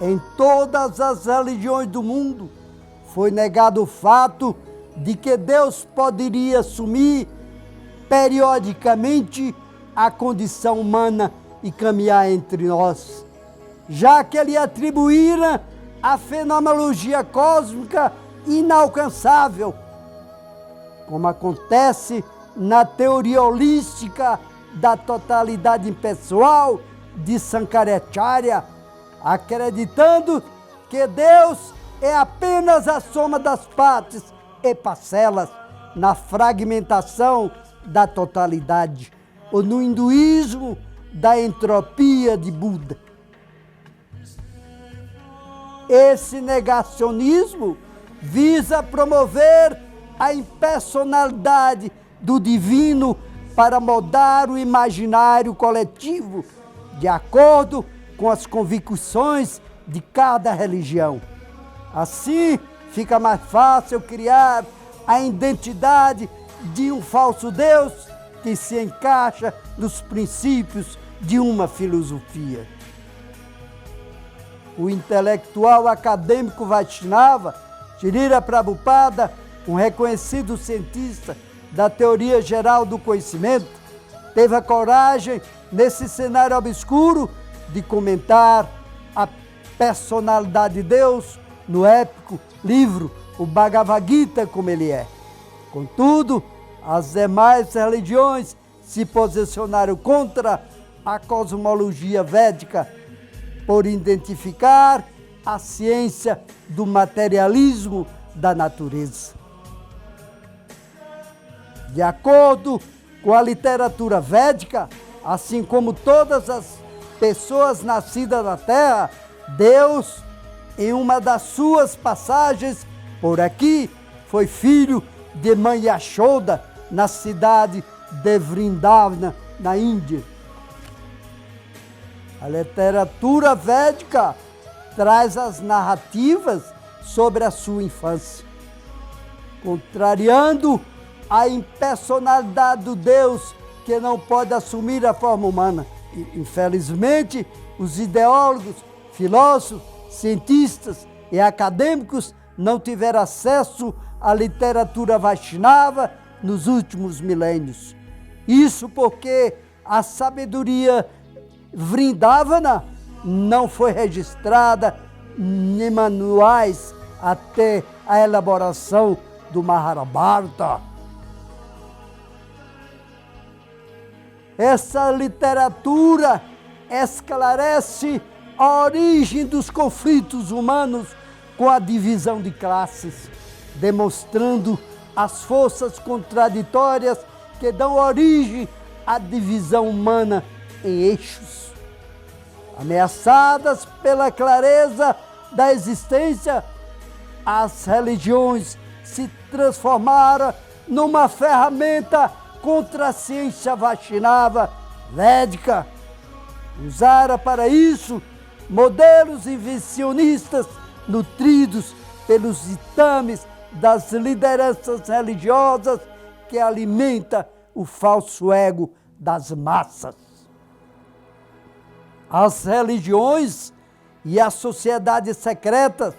Em todas as religiões do mundo, foi negado o fato de que Deus poderia assumir periodicamente a condição humana e caminhar entre nós, já que ele atribuíra a fenomenologia cósmica inalcançável, como acontece na teoria holística da totalidade impessoal de Sankaracharya, acreditando que Deus é apenas a soma das partes e parcelas na fragmentação da totalidade, ou no hinduísmo da entropia de Buda. Esse negacionismo visa promover a impersonalidade do divino para moldar o imaginário coletivo de acordo com as convicções de cada religião. Assim, fica mais fácil criar a identidade de um falso Deus que se encaixa nos princípios de uma filosofia. O intelectual acadêmico Vaishnava, Srila Prabhupada, um reconhecido cientista da teoria geral do conhecimento, teve a coragem, nesse cenário obscuro, de comentar a personalidade de Deus no épico livro, o Bhagavad Gita, como ele é. Contudo, as demais religiões se posicionaram contra a cosmologia védica por identificar a ciência do materialismo da natureza. De acordo com a literatura védica, assim como todas as pessoas nascidas na Terra, Deus, em uma das suas passagens por aqui, foi filho de mãe Yashoda, na cidade de Vrindavana, na Índia. A literatura védica traz as narrativas sobre a sua infância, contrariando a impersonalidade do Deus que não pode assumir a forma humana. Infelizmente, os ideólogos, filósofos, cientistas e acadêmicos não tiveram acesso à literatura Vaishnava nos últimos milênios. Isso porque a sabedoria Vrindavana não foi registrada em manuais até a elaboração do Mahabharata. Essa literatura esclarece a origem dos conflitos humanos com a divisão de classes, demonstrando as forças contraditórias que dão origem à divisão humana em eixos. Ameaçadas pela clareza da existência, as religiões se transformaram numa ferramenta contra a ciência Vaishnava védica. Usaram para isso modelos invencionistas nutridos pelos ditames das lideranças religiosas que alimenta o falso ego das massas. As religiões e as sociedades secretas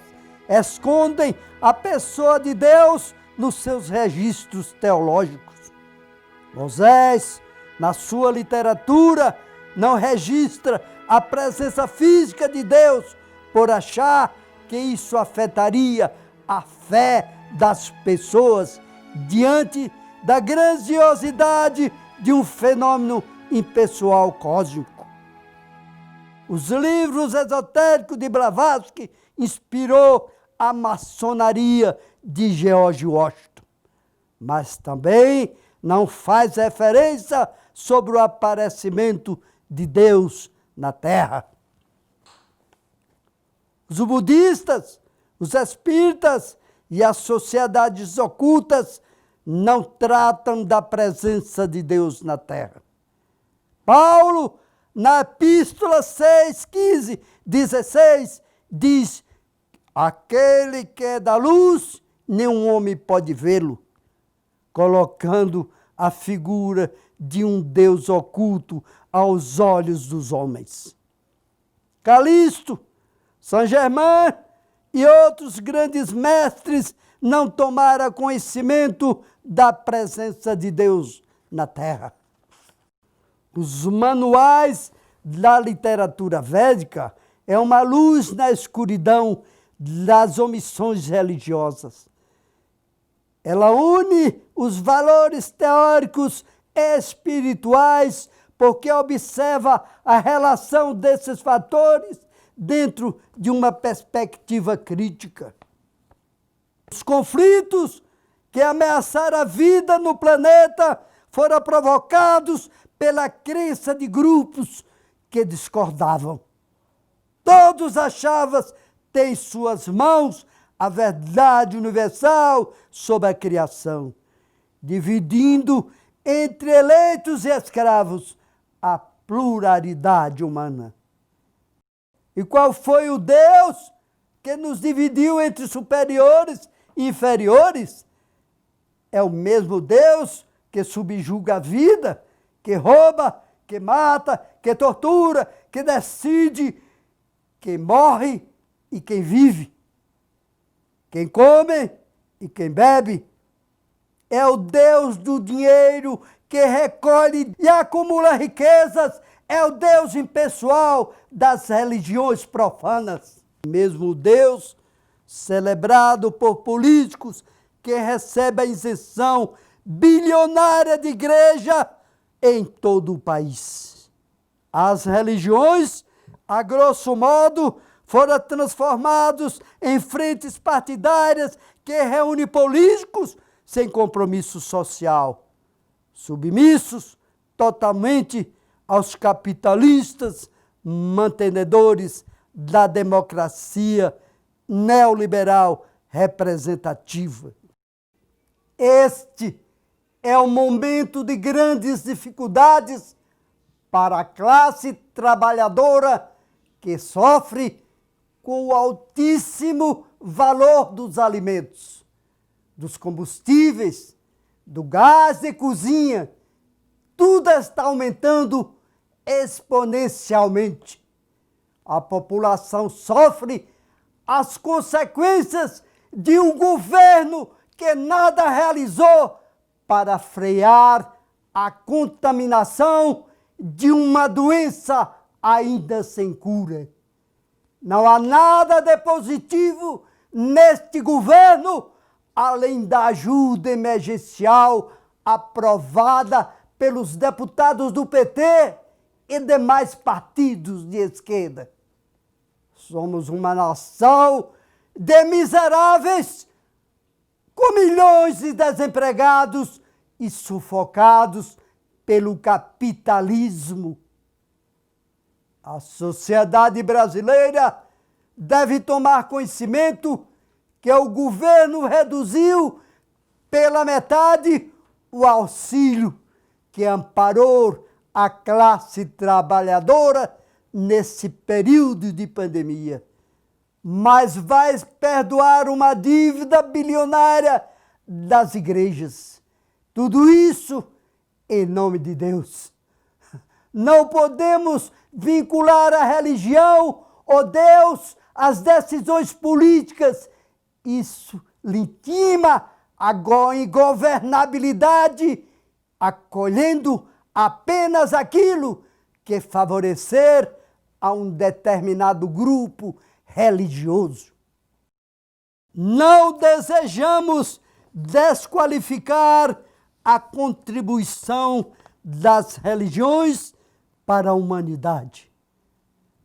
escondem a pessoa de Deus nos seus registros teológicos. Moisés, na sua literatura, não registra a presença física de Deus por achar que isso afetaria a fé das pessoas diante da grandiosidade de um fenômeno impessoal cósmico. Os livros esotéricos de Blavatsky inspirou a maçonaria de George Washington, mas também não faz referência sobre o aparecimento de Deus na Terra. Os budistas, os espíritas e as sociedades ocultas não tratam da presença de Deus na Terra. Paulo, na Epístola 6, 15, 16, diz: aquele que é da luz, nenhum homem pode vê-lo, colocando a figura de um Deus oculto aos olhos dos homens. Calisto, Saint-Germain e outros grandes mestres não tomaram conhecimento da presença de Deus na terra. Os manuais da literatura védica é uma luz na escuridão das omissões religiosas. Ela une os valores teóricos e espirituais porque observa a relação desses fatores dentro de uma perspectiva crítica. Os conflitos que ameaçaram a vida no planeta foram provocados pela crença de grupos que discordavam. Todos achavam ter em suas mãos a verdade universal sobre a criação, dividindo entre eleitos e escravos a pluralidade humana. E qual foi o Deus que nos dividiu entre superiores e inferiores? É o mesmo Deus que subjuga a vida, que rouba, que mata, que tortura, que decide quem morre e quem vive, quem come e quem bebe. É o Deus do dinheiro que recolhe e acumula riquezas. É o Deus impessoal das religiões profanas. Mesmo Deus celebrado por políticos que recebe a isenção bilionária de igreja em todo o país. As religiões, a grosso modo, foram transformados em frentes partidárias que reúnem políticos sem compromisso social, submissos totalmente aos capitalistas mantenedores da democracia neoliberal representativa. Este é um momento de grandes dificuldades para a classe trabalhadora que sofre com o altíssimo valor dos alimentos, dos combustíveis, do gás de cozinha. Tudo está aumentando exponencialmente. A população sofre as consequências de um governo que nada realizou para frear a contaminação de uma doença ainda sem cura. Não há nada de positivo neste governo, além da ajuda emergencial aprovada pelos deputados do PT e demais partidos de esquerda. Somos uma nação de miseráveis, com milhões de desempregados e sufocados pelo capitalismo. A sociedade brasileira deve tomar conhecimento que o governo reduziu pela metade o auxílio que amparou a classe trabalhadora nesse período de pandemia. Mas vai perdoar uma dívida bilionária das igrejas. Tudo isso em nome de Deus. Não podemos vincular a religião ou Deus às decisões políticas. Isso legitima a ingovernabilidade, acolhendo apenas aquilo que favorecer a um determinado grupo religioso. Não desejamos desqualificar a contribuição das religiões para a humanidade,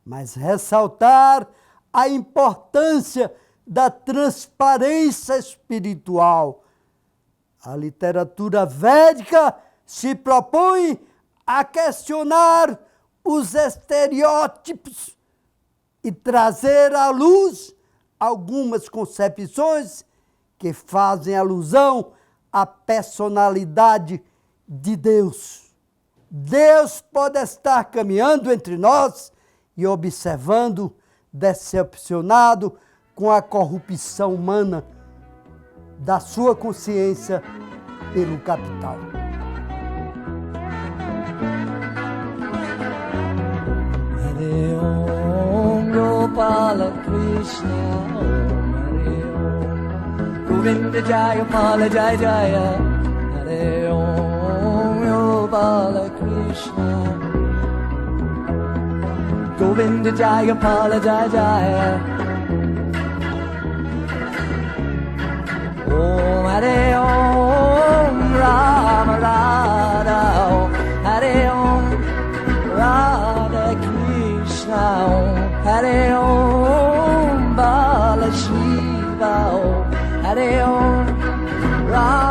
mas ressaltar a importância da transparência espiritual. A literatura védica se propõe a questionar os estereótipos e trazer à luz algumas concepções que fazem alusão à personalidade de Deus. Deus pode estar caminhando entre nós e observando, decepcionado com a corrupção humana da sua consciência pelo capital. Hare Om Gopala Krishna, Om Hare Om. Govinda Jaya Pala Jaya Jaya, Hare Om, Yo Bala Krishna. Govinda Jaya Pala Jaya Jaya, Om Hare Om, Rama Radha, Om Hare Om, Radha Krishna, Om Hare Om, Bala Shiva, Om Hare Om, Rama